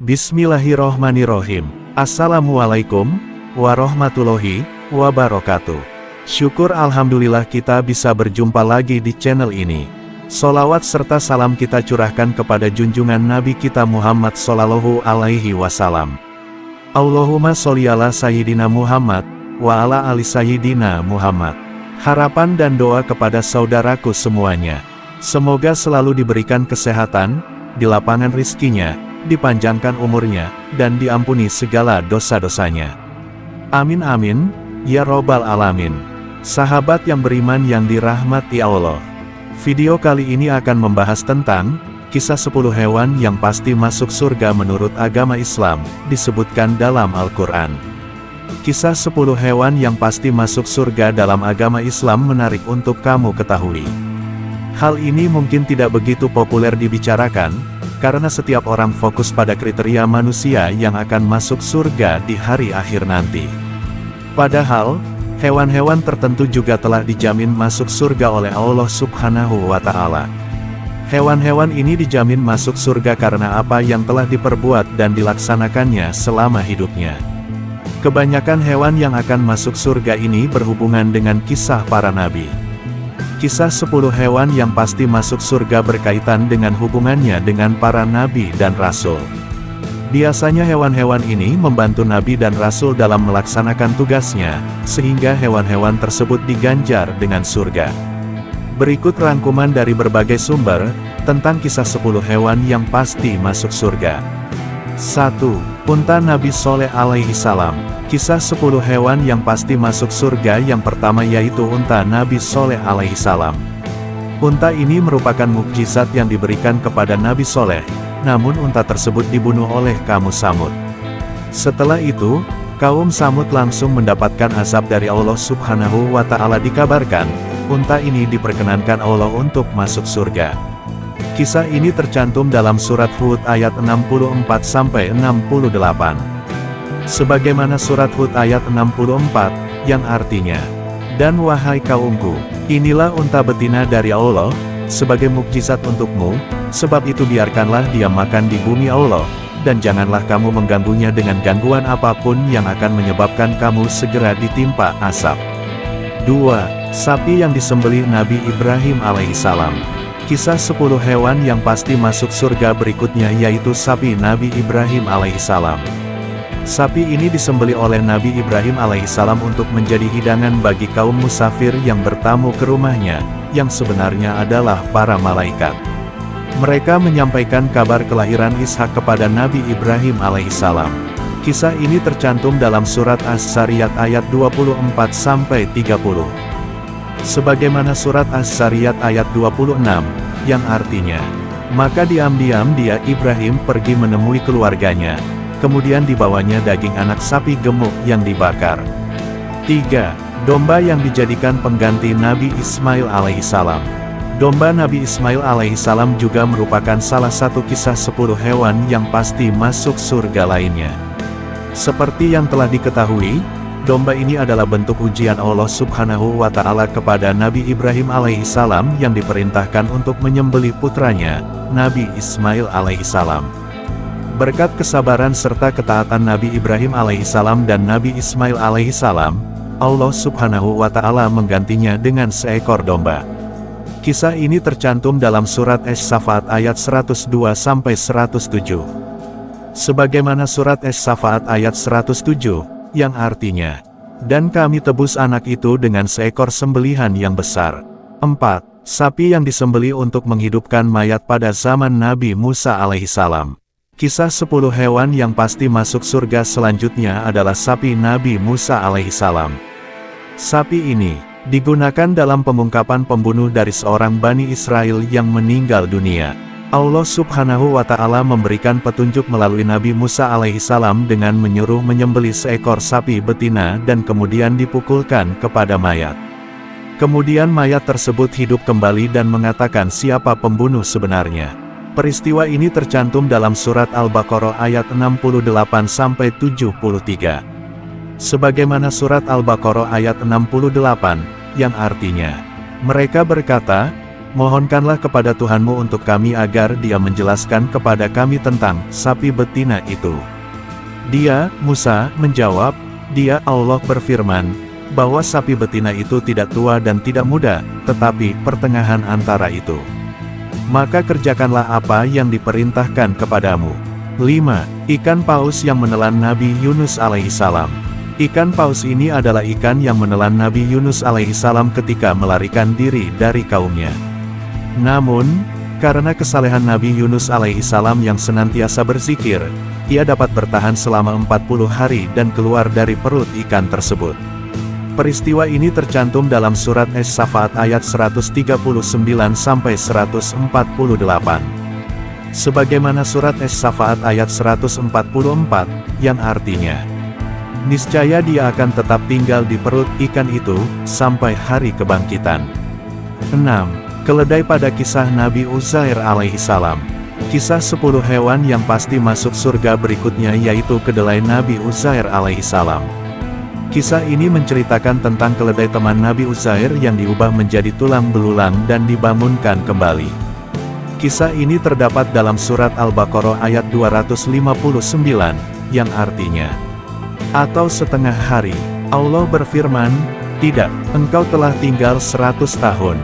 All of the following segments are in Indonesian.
Bismillahirrohmanirrohim. Assalamualaikum warahmatullahi wabarakatuh. Syukur alhamdulillah kita bisa berjumpa lagi di channel ini. Sholawat serta salam kita curahkan kepada junjungan Nabi kita Muhammad Sallallahu Alaihi Wasallam. Allahumma sholli ala Sayyidina Muhammad wa ala ali Sayyidina Muhammad. Harapan dan doa kepada saudaraku semuanya. Semoga selalu diberikan kesehatan, dilapangkan rizkinya, dipanjangkan umurnya, dan diampuni segala dosa-dosanya. Amin amin, ya robbal alamin. Sahabat yang beriman yang dirahmati Allah. Video kali ini akan membahas tentang kisah 10 hewan yang pasti masuk surga menurut agama Islam, disebutkan dalam Al-Quran. Kisah 10 hewan yang pasti masuk surga dalam agama Islam menarik untuk kamu ketahui. Hal ini mungkin tidak begitu populer dibicarakan, karena setiap orang fokus pada kriteria manusia yang akan masuk surga di hari akhir nanti. Padahal, hewan-hewan tertentu juga telah dijamin masuk surga oleh Allah Subhanahu wa Ta'ala. Hewan-hewan ini dijamin masuk surga karena apa yang telah diperbuat dan dilaksanakannya selama hidupnya. Kebanyakan hewan yang akan masuk surga ini berhubungan dengan kisah para nabi. Kisah 10 hewan yang pasti masuk surga berkaitan dengan hubungannya dengan para nabi dan rasul. Biasanya hewan-hewan ini membantu nabi dan rasul dalam melaksanakan tugasnya, sehingga hewan-hewan tersebut diganjar dengan surga. Berikut rangkuman dari berbagai sumber, tentang kisah 10 hewan yang pasti masuk surga. 1. Unta Nabi Shaleh alaihi salam. Kisah 10 hewan yang pasti masuk surga yang pertama yaitu unta Nabi Shaleh alaihi salam. Unta ini merupakan mukjizat yang diberikan kepada Nabi Shaleh, namun unta tersebut dibunuh oleh kaum Samud. Setelah itu, kaum Samud langsung mendapatkan azab dari Allah Subhanahu wa Ta'ala. Dikabarkan, unta ini diperkenankan Allah untuk masuk surga. Kisah ini tercantum dalam surat Hud ayat 64-68. Sebagaimana surat Hud ayat 64, yang artinya, "Dan wahai kaumku, inilah unta betina dari Allah, sebagai mukjizat untukmu, sebab itu biarkanlah dia makan di bumi Allah, dan janganlah kamu mengganggunya dengan gangguan apapun yang akan menyebabkan kamu segera ditimpa azab." 2. Sapi yang disembelih Nabi Ibrahim alaihissalam. Kisah 10 hewan yang pasti masuk surga berikutnya yaitu sapi Nabi Ibrahim alaihissalam. Sapi ini disembelih oleh Nabi Ibrahim alaihissalam untuk menjadi hidangan bagi kaum musafir yang bertamu ke rumahnya, yang sebenarnya adalah para malaikat. Mereka menyampaikan kabar kelahiran Ishak kepada Nabi Ibrahim alaihissalam. Kisah ini tercantum dalam surat As-Sariyat ayat 24-30. Sebagaimana surat As-Sariyat ayat 26, yang artinya, "Maka diam-diam dia Ibrahim pergi menemui keluarganya. Kemudian dibawanya daging anak sapi gemuk yang dibakar." 3. Domba yang dijadikan pengganti Nabi Ismail alaihissalam. Domba Nabi Ismail alaihissalam juga merupakan salah satu kisah 10 hewan yang pasti masuk surga lainnya. Seperti yang telah diketahui, domba ini adalah bentuk ujian Allah Subhanahu wa Ta'ala kepada Nabi Ibrahim alaihissalam yang diperintahkan untuk menyembelih putranya, Nabi Ismail alaihissalam. Berkat kesabaran serta ketaatan Nabi Ibrahim alaihissalam dan Nabi Ismail alaihissalam, Allah Subhanahu wa Ta'ala menggantinya dengan seekor domba. Kisah ini tercantum dalam surat As-Saffat ayat 102-107. Sebagaimana surat As-Saffat ayat 107, yang artinya, "Dan kami tebus anak itu dengan seekor sembelihan yang besar." 4. Sapi yang disembelih untuk menghidupkan mayat pada zaman Nabi Musa alaihissalam. Kisah 10 hewan yang pasti masuk surga selanjutnya adalah sapi Nabi Musa alaihissalam. Sapi ini digunakan dalam pemungkapan pembunuh dari seorang Bani Israel yang meninggal dunia. Allah Subhanahu wa Ta'ala memberikan petunjuk melalui Nabi Musa alaihissalam dengan menyuruh menyembelih seekor sapi betina dan kemudian dipukulkan kepada mayat. Kemudian mayat tersebut hidup kembali dan mengatakan siapa pembunuh sebenarnya. Peristiwa ini tercantum dalam surat Al-Baqarah ayat 68-73. Sebagaimana surat Al-Baqarah ayat 68, yang artinya, "Mereka berkata, mohonkanlah kepada Tuhanmu untuk kami agar Dia menjelaskan kepada kami tentang sapi betina itu." Dia, Musa, menjawab, "Dia, Allah berfirman, bahwa sapi betina itu tidak tua dan tidak muda, tetapi pertengahan antara itu. Maka kerjakanlah apa yang diperintahkan kepadamu." 5. Ikan paus yang menelan Nabi Yunus alaihissalam. Ikan paus ini adalah ikan yang menelan Nabi Yunus alaihissalam ketika melarikan diri dari kaumnya. Namun, karena kesalehan Nabi Yunus alaihissalam yang senantiasa berzikir, ia dapat bertahan selama 40 hari dan keluar dari perut ikan tersebut. Peristiwa ini tercantum dalam surat As-Safaat ayat 139-148. Sebagaimana surat As-Safaat ayat 144, yang artinya, "Niscaya dia akan tetap tinggal di perut ikan itu, sampai hari kebangkitan." 6. Keledai pada kisah Nabi Uzair alaihissalam. Kisah 10 hewan yang pasti masuk surga berikutnya yaitu kedelai Nabi Uzair alaihissalam. Kisah ini menceritakan tentang keledai teman Nabi Uzair yang diubah menjadi tulang belulang dan dibangunkan kembali. Kisah ini terdapat dalam surat Al-Baqarah ayat 259, yang artinya, "Atau setengah hari." Allah berfirman, "Tidak, engkau telah tinggal 100 tahun.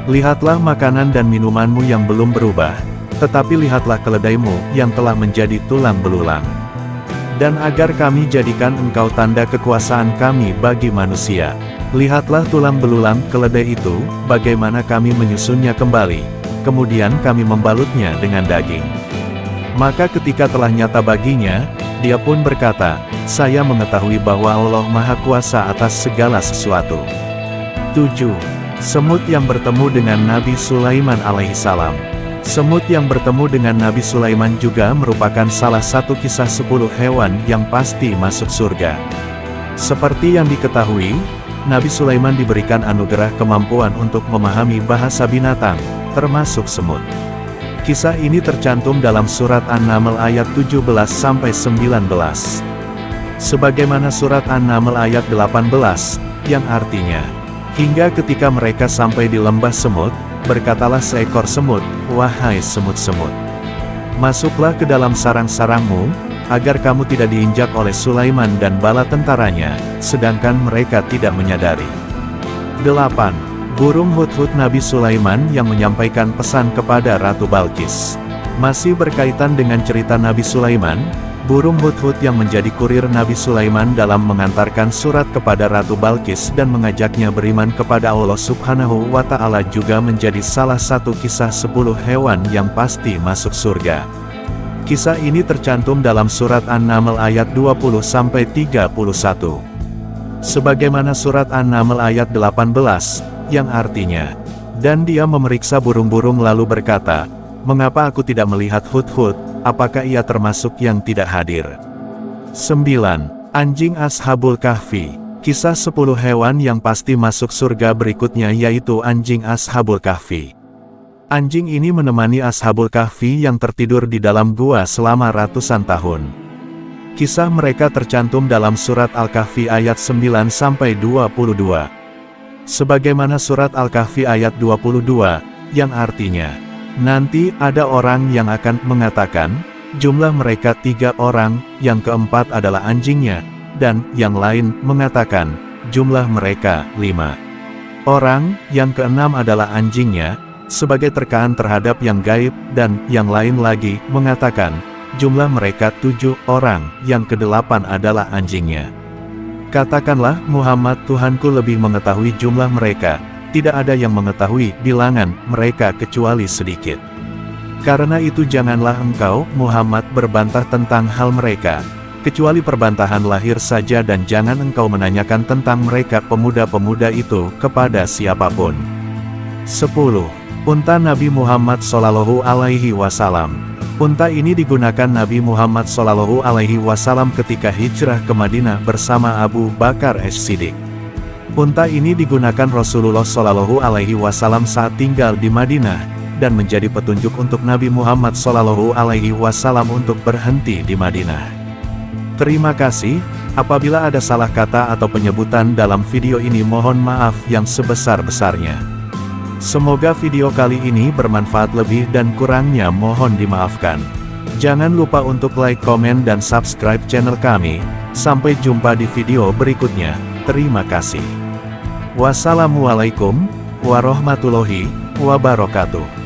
Lihatlah makanan dan minumanmu yang belum berubah, tetapi lihatlah keledaimu yang telah menjadi tulang belulang. Dan agar kami jadikan engkau tanda kekuasaan kami bagi manusia. Lihatlah tulang belulang keledai itu, bagaimana kami menyusunnya kembali, kemudian kami membalutnya dengan daging." Maka ketika telah nyata baginya, dia pun berkata, "Saya mengetahui bahwa Allah Maha Kuasa atas segala sesuatu." 7. Semut yang bertemu dengan Nabi Sulaiman alaihissalam. Semut yang bertemu dengan Nabi Sulaiman juga merupakan salah satu kisah 10 hewan yang pasti masuk surga. Seperti yang diketahui, Nabi Sulaiman diberikan anugerah kemampuan untuk memahami bahasa binatang, termasuk semut. Kisah ini tercantum dalam surat An-Naml ayat 17-19. Sebagaimana surat An-Naml ayat 18, yang artinya, "Hingga ketika mereka sampai di lembah semut, berkatalah seekor semut, 'Wahai semut-semut, masuklah ke dalam sarang-sarangmu, agar kamu tidak diinjak oleh Sulaiman dan bala tentaranya,' sedangkan mereka tidak menyadari." 8. Burung hudhud Nabi Sulaiman yang menyampaikan pesan kepada Ratu Balqis. Masih berkaitan dengan cerita Nabi Sulaiman, burung hudhud yang menjadi kurir Nabi Sulaiman dalam mengantarkan surat kepada Ratu Balqis dan mengajaknya beriman kepada Allah Subhanahu wa Ta'ala juga menjadi salah satu kisah 10 hewan yang pasti masuk surga. Kisah ini tercantum dalam surat An-Naml ayat 20-31. Sebagaimana surat An-Naml ayat 18, yang artinya, "Dan dia memeriksa burung-burung lalu berkata, 'Mengapa aku tidak melihat hudhud, apakah ia termasuk yang tidak hadir?'" 9. Anjing Ashabul Kahfi. Kisah 10 hewan yang pasti masuk surga berikutnya yaitu anjing Ashabul Kahfi. Anjing ini menemani Ashabul Kahfi yang tertidur di dalam gua selama ratusan tahun. Kisah mereka tercantum dalam surat Al-Kahfi ayat 9-22. Sebagaimana surat Al-Kahfi ayat 22, yang artinya, "Nanti ada orang yang akan mengatakan, jumlah mereka 3 orang, yang keempat adalah anjingnya, dan yang lain mengatakan, jumlah mereka 5 orang, yang keenam adalah anjingnya," sebagai terkaan terhadap yang gaib, dan yang lain lagi mengatakan, jumlah mereka 7 orang, yang kedelapan adalah anjingnya. Katakanlah, "Muhammad, Tuhanku lebih mengetahui jumlah mereka, tidak ada yang mengetahui bilangan mereka kecuali sedikit. Karena itu janganlah engkau, Muhammad, berbantah tentang hal mereka, kecuali perbantahan lahir saja dan jangan engkau menanyakan tentang mereka pemuda-pemuda itu kepada siapapun." 10. Unta Nabi Muhammad SAW. Unta ini digunakan Nabi Muhammad SAW ketika hijrah ke Madinah bersama Abu Bakar As-Siddiq. Unta ini digunakan Rasulullah SAW saat tinggal di Madinah, dan menjadi petunjuk untuk Nabi Muhammad SAW untuk berhenti di Madinah. Terima kasih, apabila ada salah kata atau penyebutan dalam video ini mohon maaf yang sebesar-besarnya. Semoga video kali ini bermanfaat, lebih dan kurangnya mohon dimaafkan. Jangan lupa untuk like, komen, dan subscribe channel kami. Sampai jumpa di video berikutnya. Terima kasih. Wassalamualaikum warahmatullahi wabarakatuh.